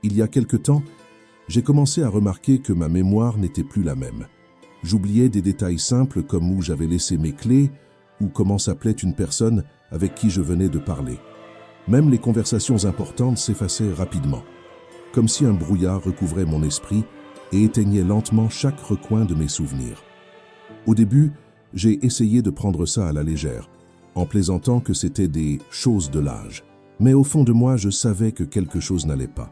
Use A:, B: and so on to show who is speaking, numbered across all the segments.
A: Il y a quelque temps, j'ai commencé à remarquer que ma mémoire n'était plus la même. J'oubliais des détails simples comme où j'avais laissé mes clés ou comment s'appelait une personne avec qui je venais de parler. Même les conversations importantes s'effaçaient rapidement, comme si un brouillard recouvrait mon esprit et éteignait lentement chaque recoin de mes souvenirs. Au début, j'ai essayé de prendre ça à la légère, en plaisantant que c'était des choses de l'âge. Mais au fond de moi, je savais que quelque chose n'allait pas.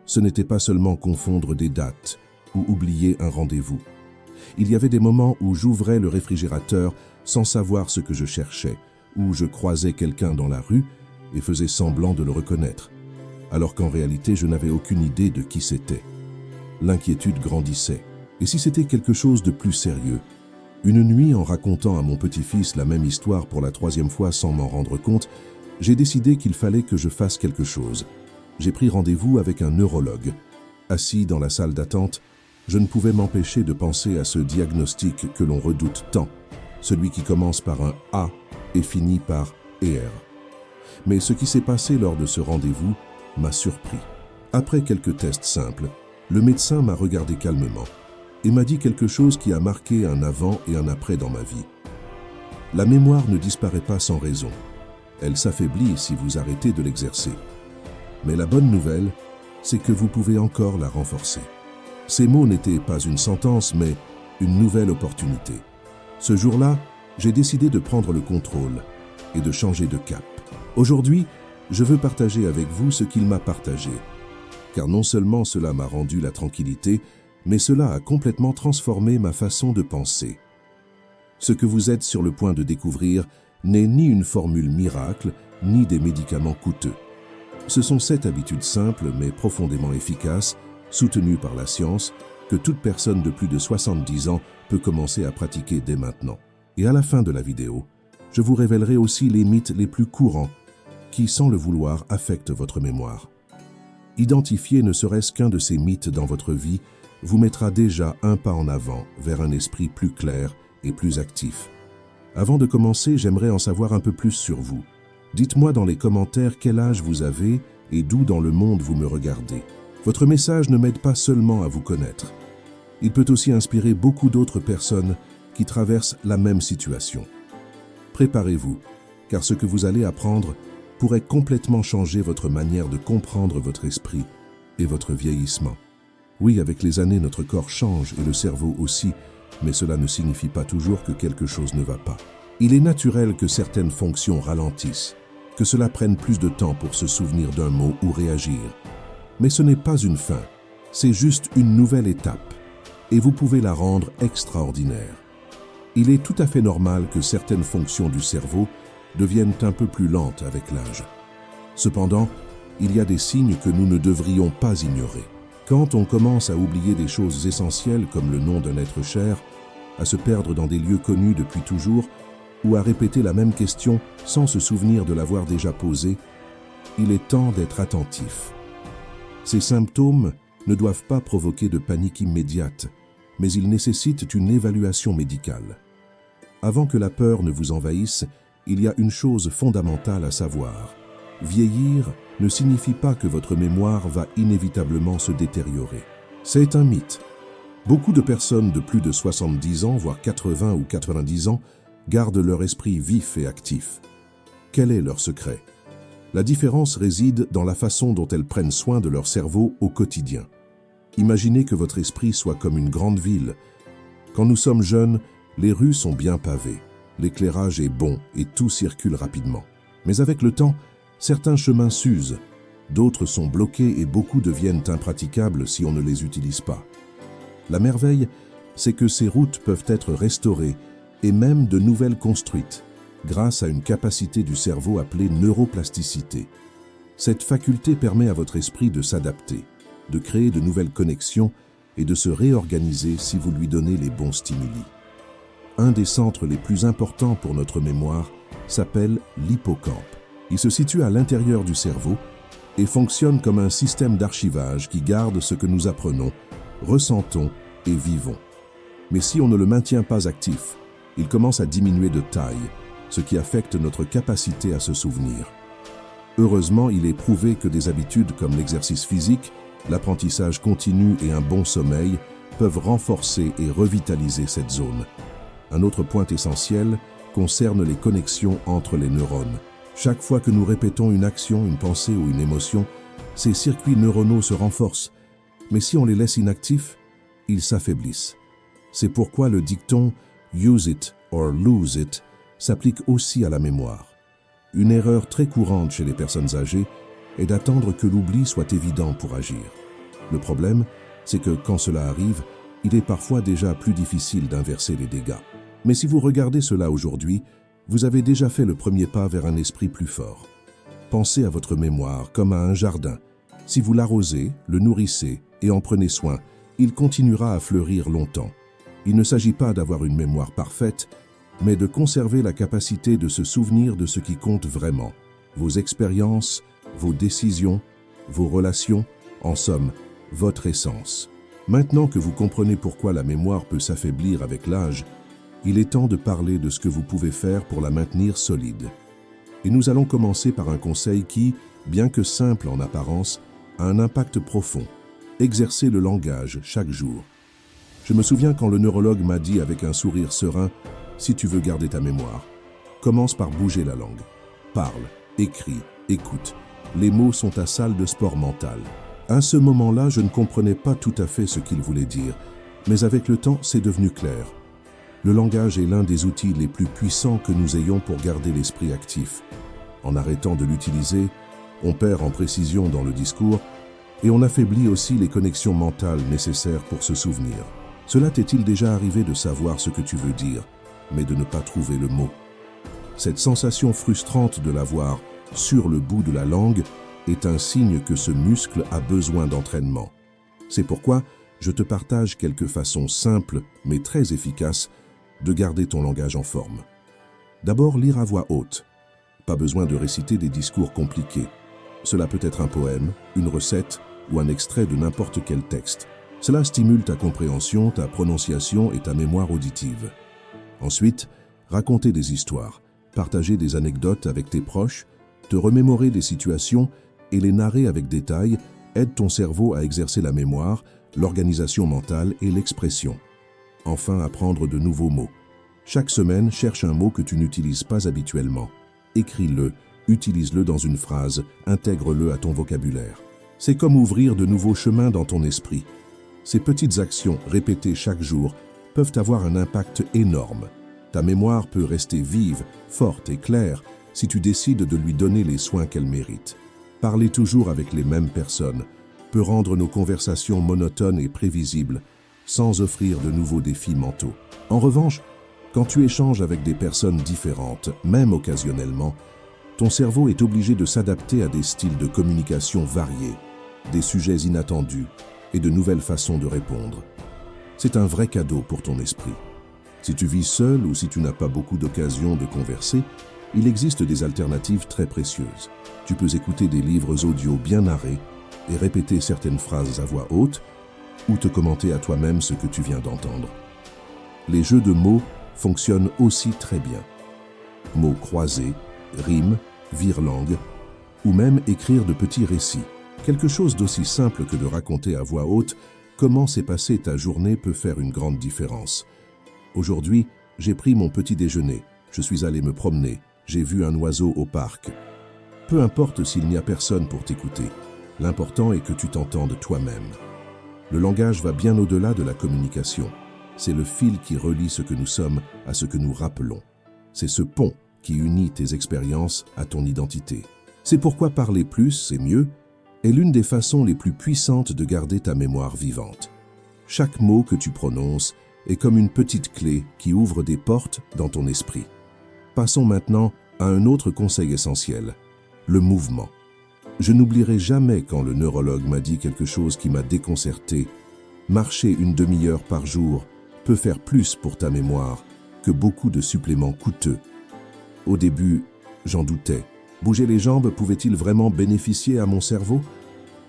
A: Ce n'était pas seulement confondre des dates ou oublier un rendez-vous. Il y avait des moments où j'ouvrais le réfrigérateur sans savoir ce que je cherchais, où je croisais quelqu'un dans la rue et faisais semblant de le reconnaître, alors qu'en réalité, je n'avais aucune idée de qui c'était. L'inquiétude grandissait. Et si c'était quelque chose de plus sérieux? Une nuit, en racontant à mon petit-fils la même histoire pour la 3e fois sans m'en rendre compte, j'ai décidé qu'il fallait que je fasse quelque chose. J'ai pris rendez-vous avec un neurologue. Assis dans la salle d'attente, je ne pouvais m'empêcher de penser à ce diagnostic que l'on redoute tant, celui qui commence par un A et finit par ER. Mais ce qui s'est passé lors de ce rendez-vous m'a surpris. Après quelques tests simples, le médecin m'a regardé calmement et m'a dit quelque chose qui a marqué un avant et un après dans ma vie. La mémoire ne disparaît pas sans raison. Elle s'affaiblit si vous arrêtez de l'exercer. Mais la bonne nouvelle, c'est que vous pouvez encore la renforcer. Ces mots n'étaient pas une sentence, mais une nouvelle opportunité. Ce jour-là, j'ai décidé de prendre le contrôle et de changer de cap. Aujourd'hui, je veux partager avec vous ce qu'il m'a partagé. Car non seulement cela m'a rendu la tranquillité, mais cela a complètement transformé ma façon de penser. Ce que vous êtes sur le point de découvrir n'est ni une formule miracle, ni des médicaments coûteux. Ce sont 7 habitudes simples mais profondément efficaces, soutenues par la science, que toute personne de plus de 70 ans peut commencer à pratiquer dès maintenant. Et à la fin de la vidéo, je vous révélerai aussi les mythes les plus courants qui, sans le vouloir, affectent votre mémoire. Identifier ne serait-ce qu'un de ces mythes dans votre vie vous mettra déjà un pas en avant vers un esprit plus clair et plus actif. Avant de commencer, j'aimerais en savoir un peu plus sur vous. Dites-moi dans les commentaires quel âge vous avez et d'où dans le monde vous me regardez. Votre message ne m'aide pas seulement à vous connaître. Il peut aussi inspirer beaucoup d'autres personnes qui traversent la même situation. Préparez-vous, car ce que vous allez apprendre pourrait complètement changer votre manière de comprendre votre esprit et votre vieillissement. Oui, avec les années, notre corps change et le cerveau aussi, mais cela ne signifie pas toujours que quelque chose ne va pas. Il est naturel que certaines fonctions ralentissent, que cela prenne plus de temps pour se souvenir d'un mot ou réagir. Mais ce n'est pas une fin, c'est juste une nouvelle étape, et vous pouvez la rendre extraordinaire. Il est tout à fait normal que certaines fonctions du cerveau deviennent un peu plus lentes avec l'âge. Cependant, il y a des signes que nous ne devrions pas ignorer. Quand on commence à oublier des choses essentielles comme le nom d'un être cher, à se perdre dans des lieux connus depuis toujours, ou à répéter la même question sans se souvenir de l'avoir déjà posée, il est temps d'être attentif. Ces symptômes ne doivent pas provoquer de panique immédiate, mais ils nécessitent une évaluation médicale. Avant que la peur ne vous envahisse, il y a une chose fondamentale à savoir. Vieillir ne signifie pas que votre mémoire va inévitablement se détériorer. C'est un mythe. Beaucoup de personnes de plus de 70 ans, voire 80 ou 90 ans, gardent leur esprit vif et actif. Quel est leur secret? La différence réside dans la façon dont elles prennent soin de leur cerveau au quotidien. Imaginez que votre esprit soit comme une grande ville. Quand nous sommes jeunes, les rues sont bien pavées, l'éclairage est bon et tout circule rapidement. Mais avec le temps, certains chemins s'usent, d'autres sont bloqués et beaucoup deviennent impraticables si on ne les utilise pas. La merveille, c'est que ces routes peuvent être restaurées et même de nouvelles construites, grâce à une capacité du cerveau appelée neuroplasticité. Cette faculté permet à votre esprit de s'adapter, de créer de nouvelles connexions et de se réorganiser si vous lui donnez les bons stimuli. Un des centres les plus importants pour notre mémoire s'appelle l'hippocampe. Il se situe à l'intérieur du cerveau et fonctionne comme un système d'archivage qui garde ce que nous apprenons, ressentons et vivons. Mais si on ne le maintient pas actif, il commence à diminuer de taille, ce qui affecte notre capacité à se souvenir. Heureusement, il est prouvé que des habitudes comme l'exercice physique, L'apprentissage continu et un bon sommeil peuvent renforcer et revitaliser cette zone. Un autre point essentiel concerne les connexions entre les neurones. Chaque fois que nous répétons une action, une pensée ou une émotion, ces circuits neuronaux se renforcent. Mais si on les laisse inactifs, ils s'affaiblissent. C'est pourquoi le dicton « use it or lose it » s'applique aussi à la mémoire. Une erreur très courante chez les personnes âgées est d'attendre que l'oubli soit évident pour agir. Le problème, c'est que quand cela arrive, il est parfois déjà plus difficile d'inverser les dégâts. Mais si vous regardez cela aujourd'hui, vous avez déjà fait le premier pas vers un esprit plus fort. Pensez à votre mémoire comme à un jardin. Si vous l'arrosez, le nourrissez et en prenez soin, il continuera à fleurir longtemps. Il ne s'agit pas d'avoir une mémoire parfaite, mais de conserver la capacité de se souvenir de ce qui compte vraiment. Vos expériences, vos décisions, vos relations, en somme, votre essence. Maintenant que vous comprenez pourquoi la mémoire peut s'affaiblir avec l'âge, il est temps de parler de ce que vous pouvez faire pour la maintenir solide. Et nous allons commencer par un conseil qui, bien que simple en apparence, a un impact profond. Exercer le langage chaque jour. Je me souviens quand le neurologue m'a dit avec un sourire serein, « Si tu veux garder ta mémoire, commence par bouger la langue. Parle, écris, écoute. Les mots sont ta salle de sport mental. » À ce moment-là, je ne comprenais pas tout à fait ce qu'il voulait dire, mais avec le temps, c'est devenu clair. Le langage est l'un des outils les plus puissants que nous ayons pour garder l'esprit actif. En arrêtant de l'utiliser, on perd en précision dans le discours et on affaiblit aussi les connexions mentales nécessaires pour se souvenir. Cela t'est-il déjà arrivé de savoir ce que tu veux dire, mais de ne pas trouver le mot? Cette sensation frustrante de l'avoir sur le bout de la langue est un signe que ce muscle a besoin d'entraînement. C'est pourquoi je te partage quelques façons simples, mais très efficaces, de garder ton langage en forme. D'abord, lire à voix haute. Pas besoin de réciter des discours compliqués. Cela peut être un poème, une recette ou un extrait de n'importe quel texte. Cela stimule ta compréhension, ta prononciation et ta mémoire auditive. Ensuite, raconter des histoires, partager des anecdotes avec tes proches, te remémorer des situations et les narrer avec détail aide ton cerveau à exercer la mémoire, l'organisation mentale et l'expression. Enfin, apprendre de nouveaux mots. Chaque semaine, cherche un mot que tu n'utilises pas habituellement. Écris-le, utilise-le dans une phrase, intègre-le à ton vocabulaire. C'est comme ouvrir de nouveaux chemins dans ton esprit. Ces petites actions, répétées chaque jour, peuvent avoir un impact énorme. Ta mémoire peut rester vive, forte et claire si tu décides de lui donner les soins qu'elle mérite. Parler toujours avec les mêmes personnes peut rendre nos conversations monotones et prévisibles, sans offrir de nouveaux défis mentaux. En revanche, quand tu échanges avec des personnes différentes, même occasionnellement, ton cerveau est obligé de s'adapter à des styles de communication variés, des sujets inattendus et de nouvelles façons de répondre. C'est un vrai cadeau pour ton esprit. Si tu vis seul ou si tu n'as pas beaucoup d'occasions de converser, il existe des alternatives très précieuses. Tu peux écouter des livres audio bien narrés et répéter certaines phrases à voix haute ou te commenter à toi-même ce que tu viens d'entendre. Les jeux de mots fonctionnent aussi très bien. Mots croisés, rimes, virelangues, ou même écrire de petits récits. Quelque chose d'aussi simple que de raconter à voix haute comment s'est passée ta journée peut faire une grande différence. Aujourd'hui, j'ai pris mon petit déjeuner, je suis allé me promener, j'ai vu un oiseau au parc. Peu importe s'il n'y a personne pour t'écouter, l'important est que tu t'entendes toi-même. Le langage va bien au-delà de la communication. C'est le fil qui relie ce que nous sommes à ce que nous rappelons. C'est ce pont qui unit tes expériences à ton identité. C'est pourquoi parler plus, c'est mieux, est l'une des façons les plus puissantes de garder ta mémoire vivante. Chaque mot que tu prononces est comme une petite clé qui ouvre des portes dans ton esprit. Passons maintenant à un autre conseil essentiel, le mouvement. Je n'oublierai jamais quand le neurologue m'a dit quelque chose qui m'a déconcerté. Marcher une demi-heure par jour peut faire plus pour ta mémoire que beaucoup de suppléments coûteux. Au début, j'en doutais. Bouger les jambes pouvait-il vraiment bénéficier à mon cerveau?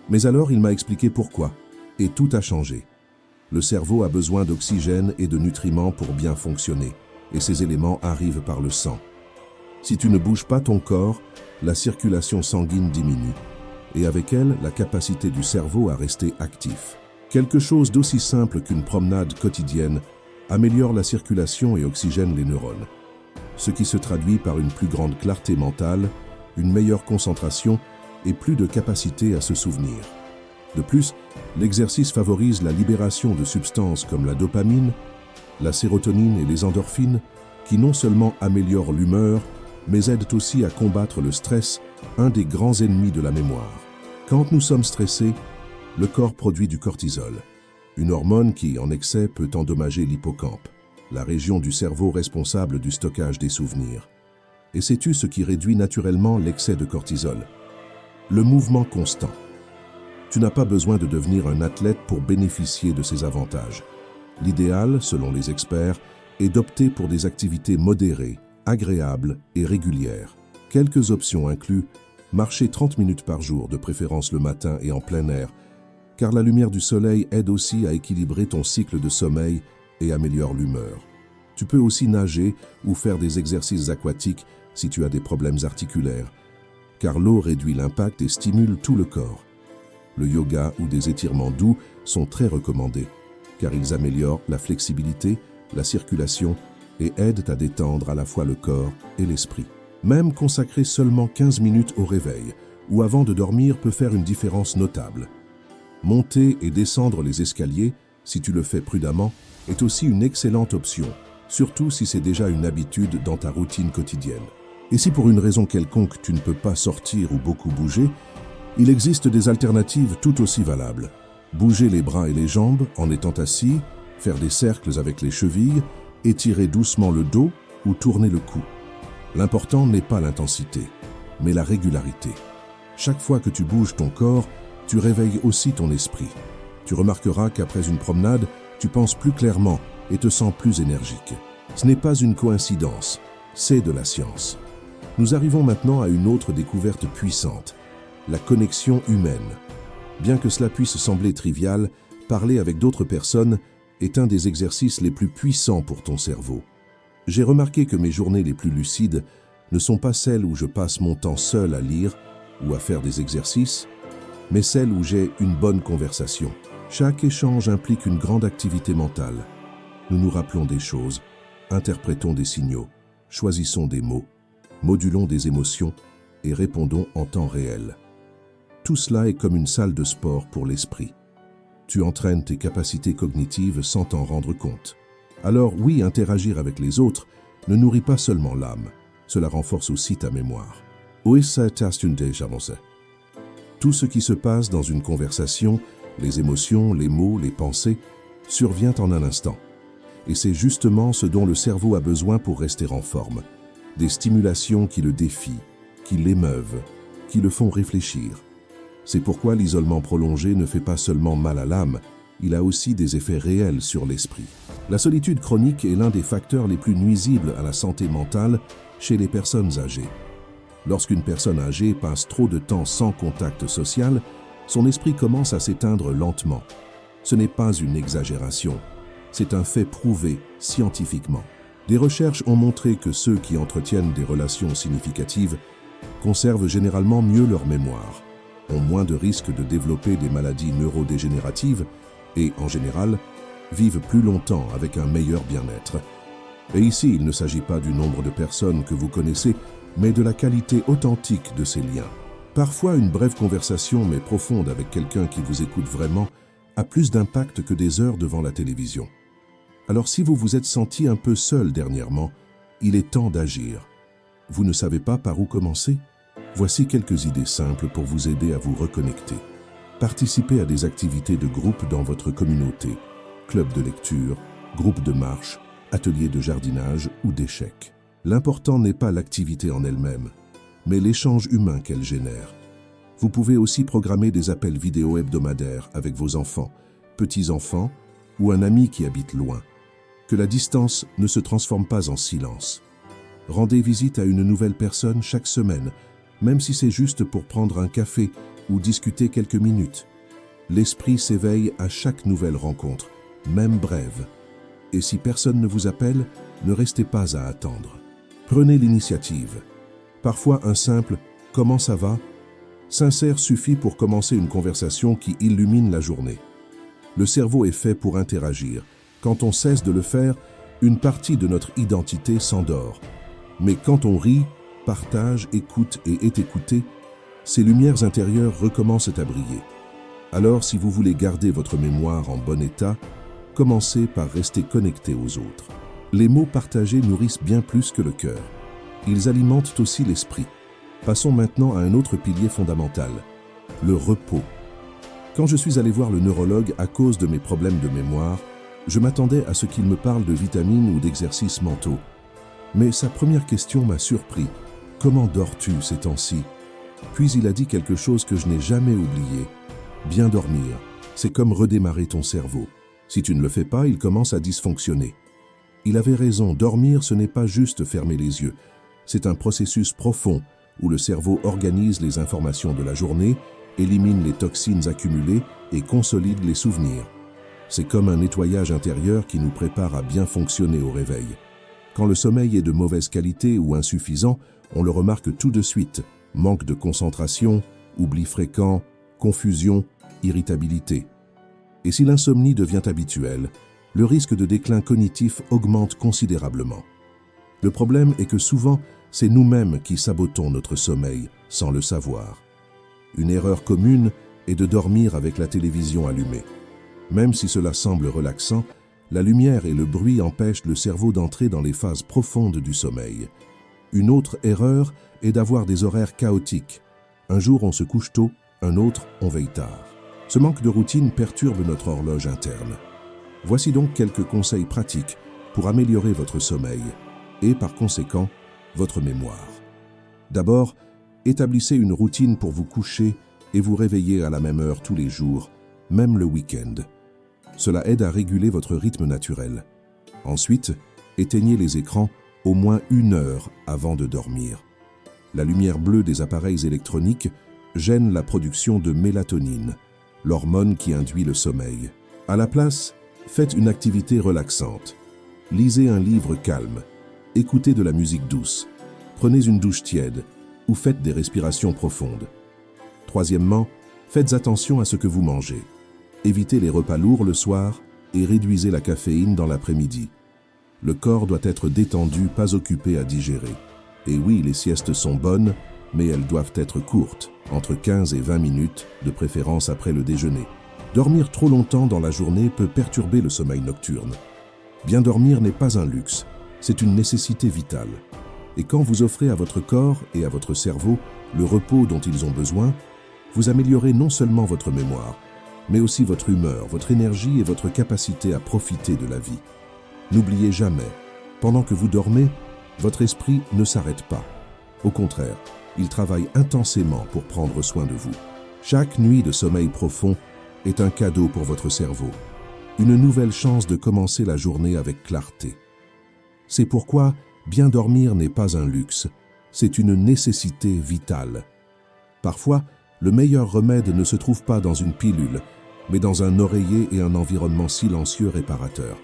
A: Mais alors il m'a expliqué pourquoi, et tout a changé. Le cerveau a besoin d'oxygène et de nutriments pour bien fonctionner, et ces éléments arrivent par le sang. Si tu ne bouges pas ton corps, la circulation sanguine diminue, et avec elle, la capacité du cerveau à rester actif. Quelque chose d'aussi simple qu'une promenade quotidienne améliore la circulation et oxygène les neurones, ce qui se traduit par une plus grande clarté mentale, une meilleure concentration et plus de capacité à se souvenir. De plus, l'exercice favorise la libération de substances comme la dopamine, la sérotonine et les endorphines, qui non seulement améliorent l'humeur, mais aident aussi à combattre le stress, un des grands ennemis de la mémoire. Quand nous sommes stressés, le corps produit du cortisol, une hormone qui, en excès, peut endommager l'hippocampe, la région du cerveau responsable du stockage des souvenirs. Et sais-tu ce qui réduit naturellement l'excès de cortisol? Le mouvement constant. Tu n'as pas besoin de devenir un athlète pour bénéficier de ces avantages. L'idéal, selon les experts, est d'opter pour des activités modérées, agréables et régulières. Quelques options incluent marcher 30 minutes par jour, de préférence le matin et en plein air, car la lumière du soleil aide aussi à équilibrer ton cycle de sommeil et améliore l'humeur. Tu peux aussi nager ou faire des exercices aquatiques si tu as des problèmes articulaires, car l'eau réduit l'impact et stimule tout le corps. Le yoga ou des étirements doux sont très recommandés, car ils améliorent la flexibilité, la circulation et aident à détendre à la fois le corps et l'esprit. Même consacrer seulement 15 minutes au réveil ou avant de dormir peut faire une différence notable. Monter et descendre les escaliers, si tu le fais prudemment, est aussi une excellente option, surtout si c'est déjà une habitude dans ta routine quotidienne. Et si pour une raison quelconque tu ne peux pas sortir ou beaucoup bouger, il existe des alternatives tout aussi valables. Bouger les bras et les jambes en étant assis, faire des cercles avec les chevilles, étirer doucement le dos ou tourner le cou. L'important n'est pas l'intensité, mais la régularité. Chaque fois que tu bouges ton corps, tu réveilles aussi ton esprit. Tu remarqueras qu'après une promenade, tu penses plus clairement et te sens plus énergique. Ce n'est pas une coïncidence, c'est de la science. Nous arrivons maintenant à une autre découverte puissante, la connexion humaine. Bien que cela puisse sembler trivial, parler avec d'autres personnes est un des exercices les plus puissants pour ton cerveau. J'ai remarqué que mes journées les plus lucides ne sont pas celles où je passe mon temps seul à lire ou à faire des exercices, mais celles où j'ai une bonne conversation. Chaque échange implique une grande activité mentale. Nous nous rappelons des choses, interprétons des signaux, choisissons des mots, modulons des émotions et répondons en temps réel. Tout cela est comme une salle de sport pour l'esprit. Tu entraînes tes capacités cognitives sans t'en rendre compte. Alors oui, interagir avec les autres ne nourrit pas seulement l'âme, cela renforce aussi ta mémoire. Tout ce qui se passe dans une conversation, les émotions, les mots, les pensées, survient en un instant. Et c'est justement ce dont le cerveau a besoin pour rester en forme. Des stimulations qui le défient, qui l'émeuvent, qui le font réfléchir. C'est pourquoi l'isolement prolongé ne fait pas seulement mal à l'âme, il a aussi des effets réels sur l'esprit. La solitude chronique est l'un des facteurs les plus nuisibles à la santé mentale chez les personnes âgées. Lorsqu'une personne âgée passe trop de temps sans contact social, son esprit commence à s'éteindre lentement. Ce n'est pas une exagération, c'est un fait prouvé scientifiquement. Des recherches ont montré que ceux qui entretiennent des relations significatives conservent généralement mieux leur mémoire, ont moins de risques de développer des maladies neurodégénératives et, en général, vivent plus longtemps avec un meilleur bien-être. Et ici, il ne s'agit pas du nombre de personnes que vous connaissez, mais de la qualité authentique de ces liens. Parfois, une brève conversation, mais profonde avec quelqu'un qui vous écoute vraiment, a plus d'impact que des heures devant la télévision. Alors si vous vous êtes senti un peu seul dernièrement, il est temps d'agir. Vous ne savez pas par où commencer? Voici quelques idées simples pour vous aider à vous reconnecter. Participez à des activités de groupe dans votre communauté, club de lecture, groupe de marche, atelier de jardinage ou d'échecs. L'important n'est pas l'activité en elle-même, mais l'échange humain qu'elle génère. Vous pouvez aussi programmer des appels vidéo hebdomadaires avec vos enfants, petits-enfants ou un ami qui habite loin. Que la distance ne se transforme pas en silence. Rendez visite à une nouvelle personne chaque semaine, même si c'est juste pour prendre un café ou discuter quelques minutes. L'esprit s'éveille à chaque nouvelle rencontre, même brève. Et si personne ne vous appelle, ne restez pas à attendre. Prenez l'initiative. Parfois un simple « Comment ça va ?» Sincère suffit pour commencer une conversation qui illumine la journée. Le cerveau est fait pour interagir. Quand on cesse de le faire, une partie de notre identité s'endort. Mais quand on rit, partage, écoute et est écouté, ces lumières intérieures recommencent à briller. Alors, si vous voulez garder votre mémoire en bon état, commencez par rester connecté aux autres. Les mots partagés nourrissent bien plus que le cœur. Ils alimentent aussi l'esprit. Passons maintenant à un autre pilier fondamental, le repos. Quand je suis allé voir le neurologue à cause de mes problèmes de mémoire, je m'attendais à ce qu'il me parle de vitamines ou d'exercices mentaux. Mais sa première question m'a surpris. « Comment dors-tu ces temps-ci » Puis il a dit quelque chose que je n'ai jamais oublié. Bien dormir, c'est comme redémarrer ton cerveau. Si tu ne le fais pas, il commence à dysfonctionner. Il avait raison, dormir ce n'est pas juste fermer les yeux. C'est un processus profond où le cerveau organise les informations de la journée, élimine les toxines accumulées et consolide les souvenirs. C'est comme un nettoyage intérieur qui nous prépare à bien fonctionner au réveil. Quand le sommeil est de mauvaise qualité ou insuffisant, on le remarque tout de suite. Manque de concentration, oubli fréquent, confusion, irritabilité. Et si l'insomnie devient habituelle, le risque de déclin cognitif augmente considérablement. Le problème est que souvent, c'est nous-mêmes qui sabotons notre sommeil sans le savoir. Une erreur commune est de dormir avec la télévision allumée. Même si cela semble relaxant, la lumière et le bruit empêchent le cerveau d'entrer dans les phases profondes du sommeil. Une autre erreur est d'avoir des horaires chaotiques. Un jour, on se couche tôt, un autre, on veille tard. Ce manque de routine perturbe notre horloge interne. Voici donc quelques conseils pratiques pour améliorer votre sommeil et, par conséquent, votre mémoire. D'abord, établissez une routine pour vous coucher et vous réveiller à la même heure tous les jours, même le week-end. Cela aide à réguler votre rythme naturel. Ensuite, éteignez les écrans au moins 1 heure avant de dormir. La lumière bleue des appareils électroniques gêne la production de mélatonine, l'hormone qui induit le sommeil. À la place, faites une activité relaxante. Lisez un livre calme, écoutez de la musique douce, prenez une douche tiède ou faites des respirations profondes. Troisièmement, faites attention à ce que vous mangez. Évitez les repas lourds le soir et réduisez la caféine dans l'après-midi. Le corps doit être détendu, pas occupé à digérer. Et oui, les siestes sont bonnes, mais elles doivent être courtes, entre 15 et 20 minutes, de préférence après le déjeuner. Dormir trop longtemps dans la journée peut perturber le sommeil nocturne. Bien dormir n'est pas un luxe, c'est une nécessité vitale. Et quand vous offrez à votre corps et à votre cerveau le repos dont ils ont besoin, vous améliorez non seulement votre mémoire, mais aussi votre humeur, votre énergie et votre capacité à profiter de la vie. N'oubliez jamais, pendant que vous dormez, votre esprit ne s'arrête pas. Au contraire, il travaille intensément pour prendre soin de vous. Chaque nuit de sommeil profond est un cadeau pour votre cerveau, une nouvelle chance de commencer la journée avec clarté. C'est pourquoi bien dormir n'est pas un luxe, c'est une nécessité vitale. Parfois, le meilleur remède ne se trouve pas dans une pilule, mais dans un oreiller et un environnement silencieux réparateur.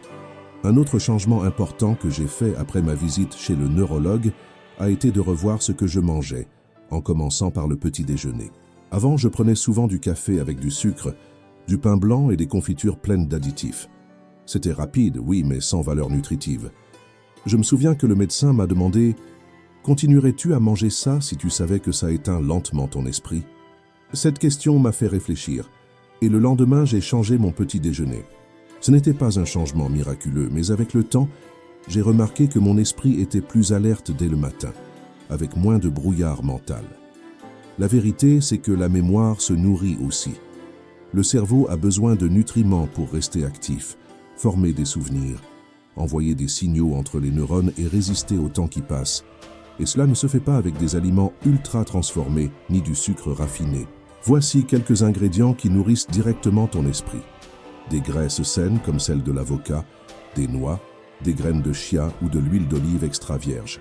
A: Un autre changement important que j'ai fait après ma visite chez le neurologue a été de revoir ce que je mangeais, en commençant par le petit déjeuner. Avant, je prenais souvent du café avec du sucre, du pain blanc et des confitures pleines d'additifs. C'était rapide, oui, mais sans valeur nutritive. Je me souviens que le médecin m'a demandé « Continuerais-tu à manger ça si tu savais que ça éteint lentement ton esprit ?» Cette question m'a fait réfléchir, et le lendemain, j'ai changé mon petit déjeuner. Ce n'était pas un changement miraculeux, mais avec le temps, j'ai remarqué que mon esprit était plus alerte dès le matin, avec moins de brouillard mental. La vérité, c'est que la mémoire se nourrit aussi. Le cerveau a besoin de nutriments pour rester actif, former des souvenirs, envoyer des signaux entre les neurones et résister au temps qui passe. Et cela ne se fait pas avec des aliments ultra transformés ni du sucre raffiné. Voici quelques ingrédients qui nourrissent directement ton esprit. Des graisses saines comme celle de l'avocat, des noix, des graines de chia ou de l'huile d'olive extra vierge.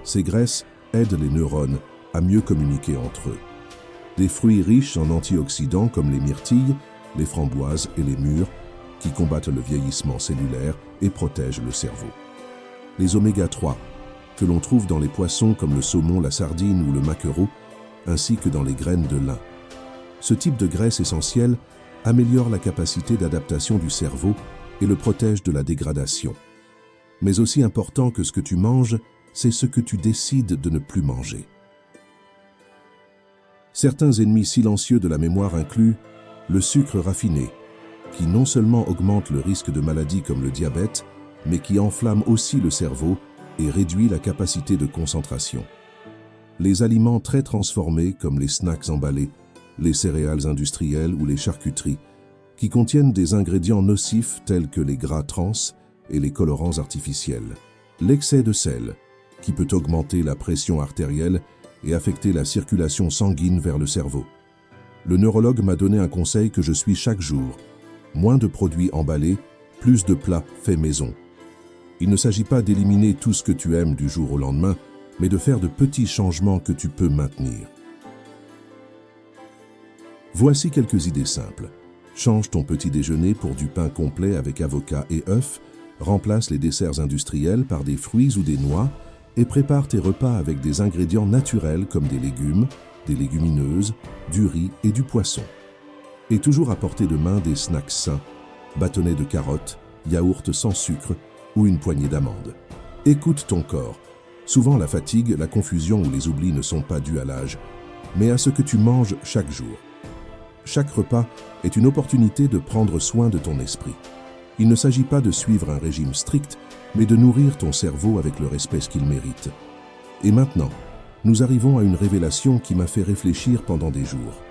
A: Ces graisses aident les neurones à mieux communiquer entre eux. Des fruits riches en antioxydants comme les myrtilles, les framboises et les mûres qui combattent le vieillissement cellulaire et protègent le cerveau. Les oméga 3, que l'on trouve dans les poissons comme le saumon, la sardine ou le maquereau, ainsi que dans les graines de lin. Ce type de graisse essentielle améliore la capacité d'adaptation du cerveau et le protège de la dégradation. Mais aussi important que ce que tu manges, c'est ce que tu décides de ne plus manger. Certains ennemis silencieux de la mémoire incluent le sucre raffiné, qui non seulement augmente le risque de maladies comme le diabète, mais qui enflamme aussi le cerveau et réduit la capacité de concentration. Les aliments très transformés comme les snacks emballés, les céréales industrielles ou les charcuteries, qui contiennent des ingrédients nocifs tels que les gras trans et les colorants artificiels. L'excès de sel, qui peut augmenter la pression artérielle et affecter la circulation sanguine vers le cerveau. Le neurologue m'a donné un conseil que je suis chaque jour. Moins de produits emballés, plus de plats faits maison. Il ne s'agit pas d'éliminer tout ce que tu aimes du jour au lendemain, mais de faire de petits changements que tu peux maintenir. Voici quelques idées simples. Change ton petit déjeuner pour du pain complet avec avocat et œufs, remplace les desserts industriels par des fruits ou des noix et prépare tes repas avec des ingrédients naturels comme des légumes, des légumineuses, du riz et du poisson. Et toujours à portée de main des snacks sains, bâtonnets de carottes, yaourts sans sucre ou une poignée d'amandes. Écoute ton corps. Souvent la fatigue, la confusion ou les oublis ne sont pas dus à l'âge, mais à ce que tu manges chaque jour. Chaque repas est une opportunité de prendre soin de ton esprit. Il ne s'agit pas de suivre un régime strict, mais de nourrir ton cerveau avec le respect qu'il mérite. Et maintenant, nous arrivons à une révélation qui m'a fait réfléchir pendant des jours.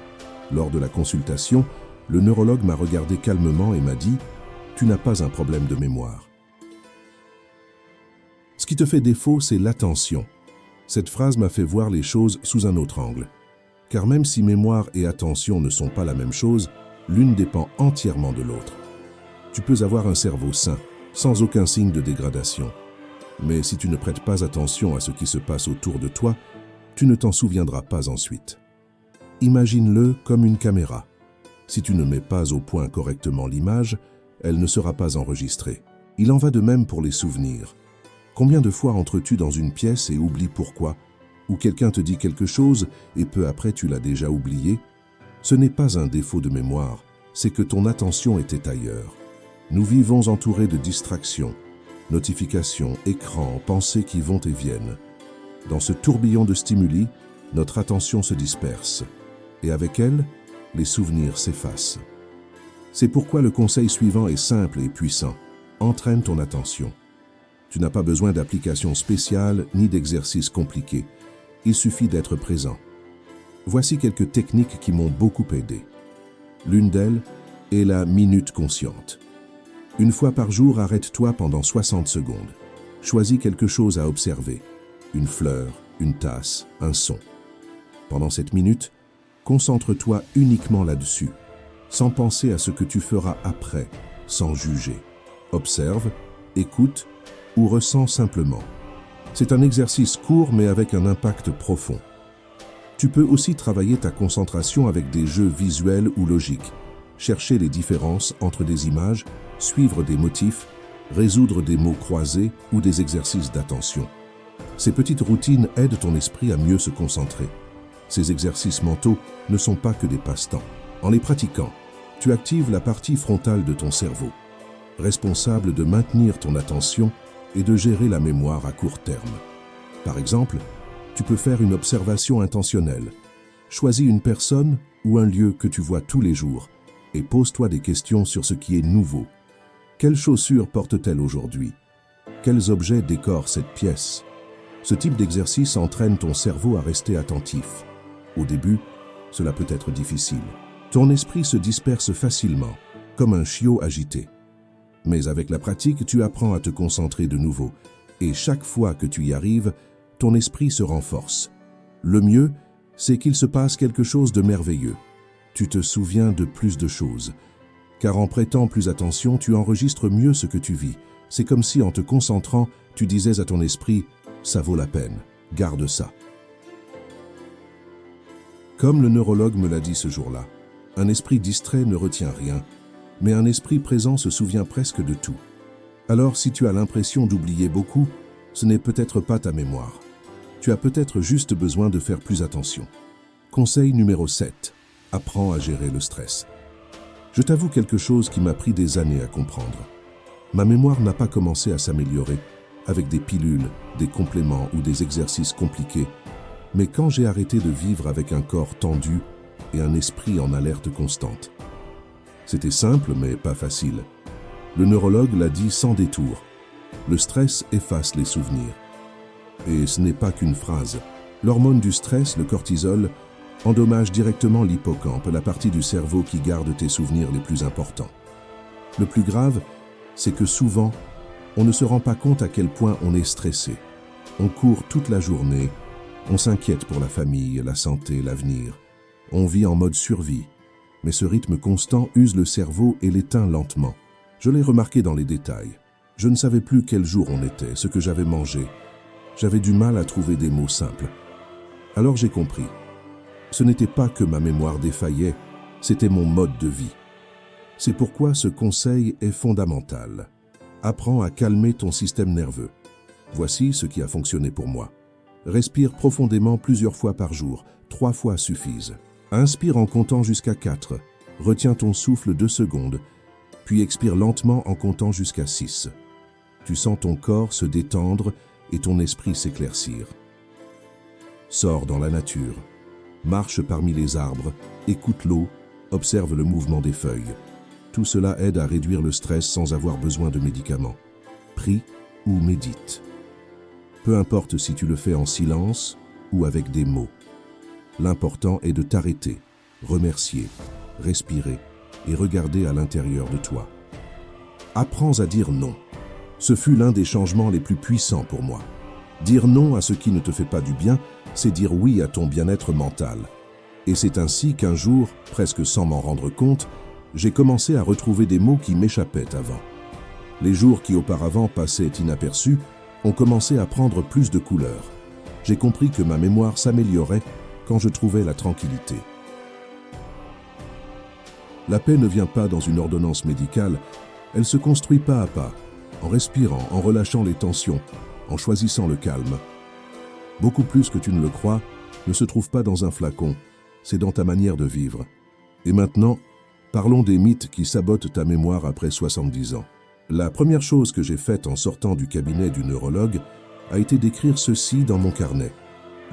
A: Lors de la consultation, le neurologue m'a regardé calmement et m'a dit « Tu n'as pas un problème de mémoire. Ce qui te fait défaut, c'est l'attention. » Cette phrase m'a fait voir les choses sous un autre angle. Car même si mémoire et attention ne sont pas la même chose, l'une dépend entièrement de l'autre. Tu peux avoir un cerveau sain, sans aucun signe de dégradation. Mais si tu ne prêtes pas attention à ce qui se passe autour de toi, tu ne t'en souviendras pas ensuite. Imagine-le comme une caméra. Si tu ne mets pas au point correctement l'image, elle ne sera pas enregistrée. Il en va de même pour les souvenirs. Combien de fois entres-tu dans une pièce et oublies pourquoi ? Ou quelqu'un te dit quelque chose et peu après tu l'as déjà oublié? Ce n'est pas un défaut de mémoire, c'est que ton attention était ailleurs. Nous vivons entourés de distractions, notifications, écrans, pensées qui vont et viennent. Dans ce tourbillon de stimuli, notre attention se disperse. Et avec elle, les souvenirs s'effacent. C'est pourquoi le conseil suivant est simple et puissant. Entraîne ton attention. Tu n'as pas besoin d'applications spéciales ni d'exercices compliqués. Il suffit d'être présent. Voici quelques techniques qui m'ont beaucoup aidé. L'une d'elles est la minute consciente. Une fois par jour, arrête-toi pendant 60 secondes. Choisis quelque chose à observer. Une fleur, une tasse, un son. Pendant cette minute, concentre-toi uniquement là-dessus, sans penser à ce que tu feras après, sans juger. Observe, écoute ou ressens simplement. C'est un exercice court mais avec un impact profond. Tu peux aussi travailler ta concentration avec des jeux visuels ou logiques, chercher les différences entre des images, suivre des motifs, résoudre des mots croisés ou des exercices d'attention. Ces petites routines aident ton esprit à mieux se concentrer. Ces exercices mentaux ne sont pas que des passe-temps. En les pratiquant, tu actives la partie frontale de ton cerveau, responsable de maintenir ton attention et de gérer la mémoire à court terme. Par exemple, tu peux faire une observation intentionnelle. Choisis une personne ou un lieu que tu vois tous les jours et pose-toi des questions sur ce qui est nouveau. Quelles chaussures porte-t-elle aujourd'hui? Quels objets décorent cette pièce? Ce type d'exercice entraîne ton cerveau à rester attentif. Au début, cela peut être difficile. Ton esprit se disperse facilement, comme un chiot agité. Mais avec la pratique, tu apprends à te concentrer de nouveau. Et chaque fois que tu y arrives, ton esprit se renforce. Le mieux, c'est qu'il se passe quelque chose de merveilleux. Tu te souviens de plus de choses. Car en prêtant plus attention, tu enregistres mieux ce que tu vis. C'est comme si en te concentrant, tu disais à ton esprit « ça vaut la peine, garde ça ». Comme le neurologue me l'a dit ce jour-là, un esprit distrait ne retient rien, mais un esprit présent se souvient presque de tout. Alors si tu as l'impression d'oublier beaucoup, ce n'est peut-être pas ta mémoire. Tu as peut-être juste besoin de faire plus attention. Conseil numéro 7. Apprends à gérer le stress. Je t'avoue quelque chose qui m'a pris des années à comprendre. Ma mémoire n'a pas commencé à s'améliorer avec des pilules, des compléments ou des exercices compliqués, mais quand j'ai arrêté de vivre avec un corps tendu et un esprit en alerte constante. C'était simple, mais pas facile. Le neurologue l'a dit sans détour. Le stress efface les souvenirs. Et ce n'est pas qu'une phrase. L'hormone du stress, le cortisol, endommage directement l'hippocampe, la partie du cerveau qui garde tes souvenirs les plus importants. Le plus grave, c'est que souvent, on ne se rend pas compte à quel point on est stressé. On court toute la journée, on s'inquiète pour la famille, la santé, l'avenir. On vit en mode survie. Mais ce rythme constant use le cerveau et l'éteint lentement. Je l'ai remarqué dans les détails. Je ne savais plus quel jour on était, ce que j'avais mangé. J'avais du mal à trouver des mots simples. Alors j'ai compris. Ce n'était pas que ma mémoire défaillait, c'était mon mode de vie. C'est pourquoi ce conseil est fondamental. Apprends à calmer ton système nerveux. Voici ce qui a fonctionné pour moi. Respire profondément plusieurs fois par jour, 3 fois suffisent. Inspire en comptant jusqu'à 4. Retiens ton souffle 2 secondes, puis expire lentement en comptant jusqu'à 6. Tu sens ton corps se détendre et ton esprit s'éclaircir. Sors dans la nature. Marche parmi les arbres, écoute l'eau, observe le mouvement des feuilles. Tout cela aide à réduire le stress sans avoir besoin de médicaments. Prie ou médite. Peu importe si tu le fais en silence ou avec des mots. L'important est de t'arrêter, remercier, respirer et regarder à l'intérieur de toi. Apprends à dire non. Ce fut l'un des changements les plus puissants pour moi. Dire non à ce qui ne te fait pas du bien, c'est dire oui à ton bien-être mental. Et c'est ainsi qu'un jour, presque sans m'en rendre compte, j'ai commencé à retrouver des mots qui m'échappaient avant. Les jours qui auparavant passaient inaperçus ont commencé à prendre plus de couleur. J'ai compris que ma mémoire s'améliorait quand je trouvais la tranquillité. La paix ne vient pas dans une ordonnance médicale, elle se construit pas à pas, en respirant, en relâchant les tensions, en choisissant le calme. Beaucoup plus que tu ne le crois ne se trouve pas dans un flacon, c'est dans ta manière de vivre. Et maintenant, parlons des mythes qui sabotent ta mémoire après 70 ans. La première chose que j'ai faite en sortant du cabinet du neurologue a été d'écrire ceci dans mon carnet.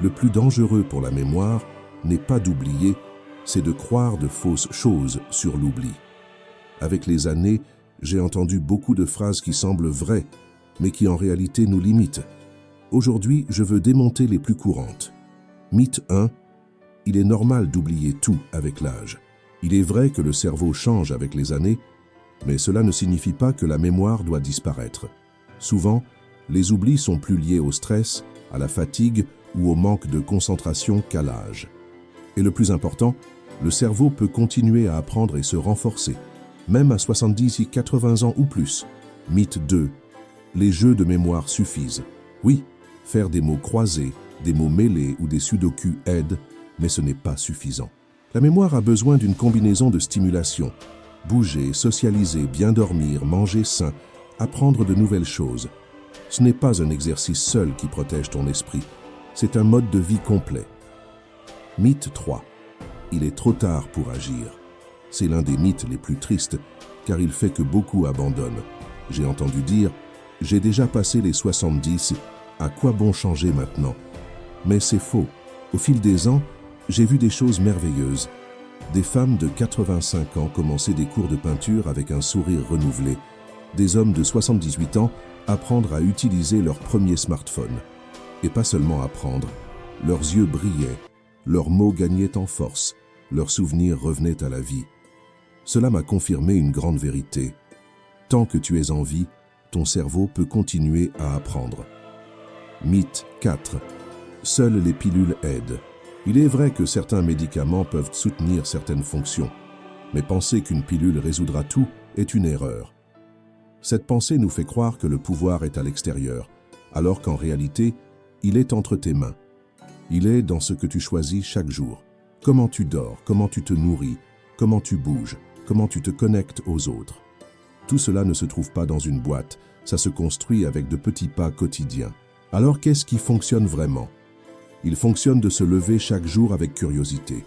A: Le plus dangereux pour la mémoire n'est pas d'oublier, c'est de croire de fausses choses sur l'oubli. Avec les années, j'ai entendu beaucoup de phrases qui semblent vraies, mais qui en réalité nous limitent. Aujourd'hui, je veux démonter les plus courantes. Mythe 1. Il est normal d'oublier tout avec l'âge. Il est vrai que le cerveau change avec les années, mais cela ne signifie pas que la mémoire doit disparaître. Souvent, les oublis sont plus liés au stress, à la fatigue ou au manque de concentration qu'à l'âge. Et le plus important, le cerveau peut continuer à apprendre et se renforcer, même à 70 et 80 ans ou plus. Mythe 2. Les jeux de mémoire suffisent. Oui, faire des mots croisés, des mots mêlés ou des sudoku aide, mais ce n'est pas suffisant. La mémoire a besoin d'une combinaison de stimulation. Bouger, socialiser, bien dormir, manger sain, apprendre de nouvelles choses. Ce n'est pas un exercice seul qui protège ton esprit, c'est un mode de vie complet. Mythe 3. Il est trop tard pour agir. C'est l'un des mythes les plus tristes, car il fait que beaucoup abandonnent. J'ai entendu dire « J'ai déjà passé les 70, à quoi bon changer maintenant ?» Mais c'est faux. Au fil des ans, j'ai vu des choses merveilleuses. Des femmes de 85 ans commencer des cours de peinture avec un sourire renouvelé. Des hommes de 78 ans apprendre à utiliser leur premier smartphone. Et pas seulement apprendre, leurs yeux brillaient, leurs mots gagnaient en force, leurs souvenirs revenaient à la vie. Cela m'a confirmé une grande vérité. Tant que tu es en vie, ton cerveau peut continuer à apprendre. Mythe 4. Seules les pilules aident. Il est vrai que certains médicaments peuvent soutenir certaines fonctions, mais penser qu'une pilule résoudra tout est une erreur. Cette pensée nous fait croire que le pouvoir est à l'extérieur, alors qu'en réalité, il est entre tes mains. Il est dans ce que tu choisis chaque jour. Comment tu dors, comment tu te nourris, comment tu bouges, comment tu te connectes aux autres. Tout cela ne se trouve pas dans une boîte, ça se construit avec de petits pas quotidiens. Alors qu'est-ce qui fonctionne vraiment ? Il fonctionne de se lever chaque jour avec curiosité,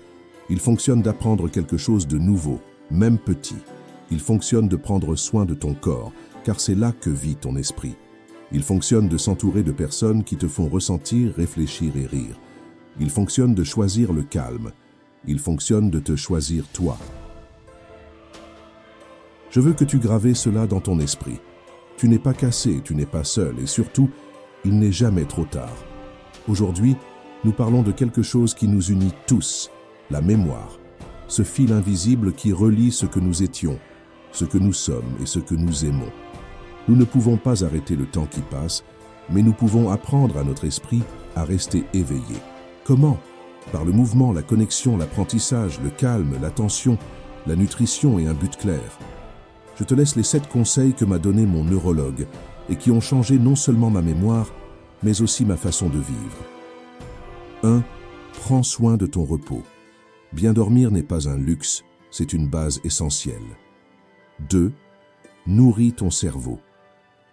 A: Il fonctionne d'apprendre quelque chose de nouveau, même petit. Il fonctionne de prendre soin de ton corps, car c'est là que vit ton esprit. Il fonctionne de s'entourer de personnes qui te font ressentir, réfléchir et rire. Il fonctionne de choisir le calme. Il fonctionne de te choisir toi. Je veux que tu graves cela dans ton esprit. Tu n'es pas cassé, tu n'es pas seul et surtout, il n'est jamais trop tard. Aujourd'hui, nous parlons de quelque chose qui nous unit tous, la mémoire. Ce fil invisible qui relie ce que nous étions, ce que nous sommes et ce que nous aimons. Nous ne pouvons pas arrêter le temps qui passe, mais nous pouvons apprendre à notre esprit à rester éveillé. Comment? Par le mouvement, la connexion, l'apprentissage, le calme, l'attention, la nutrition et un but clair. Je te laisse les 7 conseils que m'a donné mon neurologue et qui ont changé non seulement ma mémoire, mais aussi ma façon de vivre. 1. Prends soin de ton repos. Bien dormir n'est pas un luxe, c'est une base essentielle. 2. Nourris ton cerveau.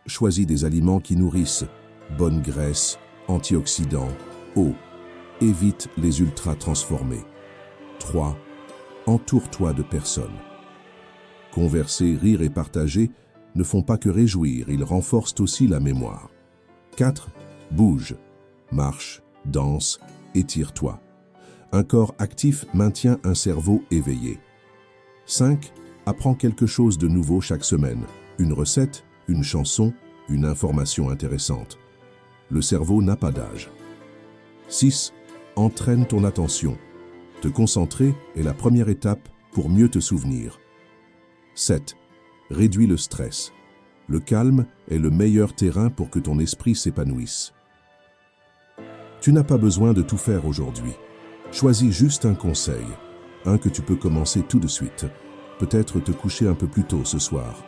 A: Choisis des aliments qui nourrissent, bonne graisse, antioxydants, eau. Évite les ultra-transformés. 3. Entoure-toi de personnes. Converser, rire et partager ne font pas que réjouir, ils renforcent aussi la mémoire. 4. Bouge. Marche, danse, étire-toi. Un corps actif maintient un cerveau éveillé. 5. Apprends quelque chose de nouveau chaque semaine. Une recette, une chanson, une information intéressante. Le cerveau n'a pas d'âge. 6. Entraîne ton attention. Te concentrer est la première étape pour mieux te souvenir. 7. Réduis le stress. Le calme est le meilleur terrain pour que ton esprit s'épanouisse. Tu n'as pas besoin de tout faire aujourd'hui. Choisis juste un conseil, un que tu peux commencer tout de suite. Peut-être te coucher un peu plus tôt ce soir,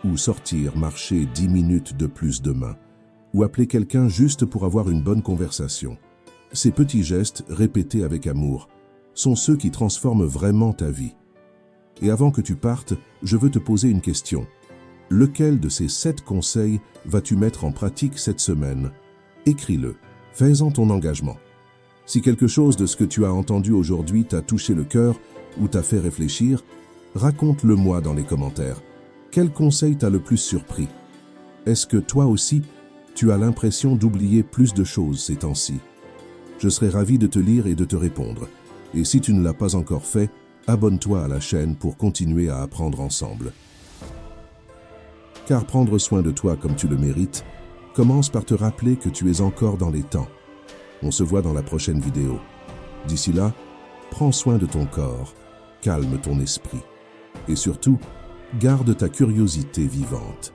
A: ou sortir, marcher 10 minutes de plus demain, ou appeler quelqu'un juste pour avoir une bonne conversation. Ces petits gestes, répétés avec amour, sont ceux qui transforment vraiment ta vie. Et avant que tu partes, je veux te poser une question. Lequel de ces 7 conseils vas-tu mettre en pratique cette semaine? Écris-le, fais-en ton engagement. Si quelque chose de ce que tu as entendu aujourd'hui t'a touché le cœur ou t'a fait réfléchir, raconte-le-moi dans les commentaires. Quel conseil t'a le plus surpris? Est-ce que toi aussi, tu as l'impression d'oublier plus de choses ces temps-ci? Je serai ravi de te lire et de te répondre. Et si tu ne l'as pas encore fait, abonne-toi à la chaîne pour continuer à apprendre ensemble. Car prendre soin de toi comme tu le mérites, commence par te rappeler que tu es encore dans les temps. On se voit dans la prochaine vidéo. D'ici là, prends soin de ton corps, calme ton esprit. Et surtout, garde ta curiosité vivante.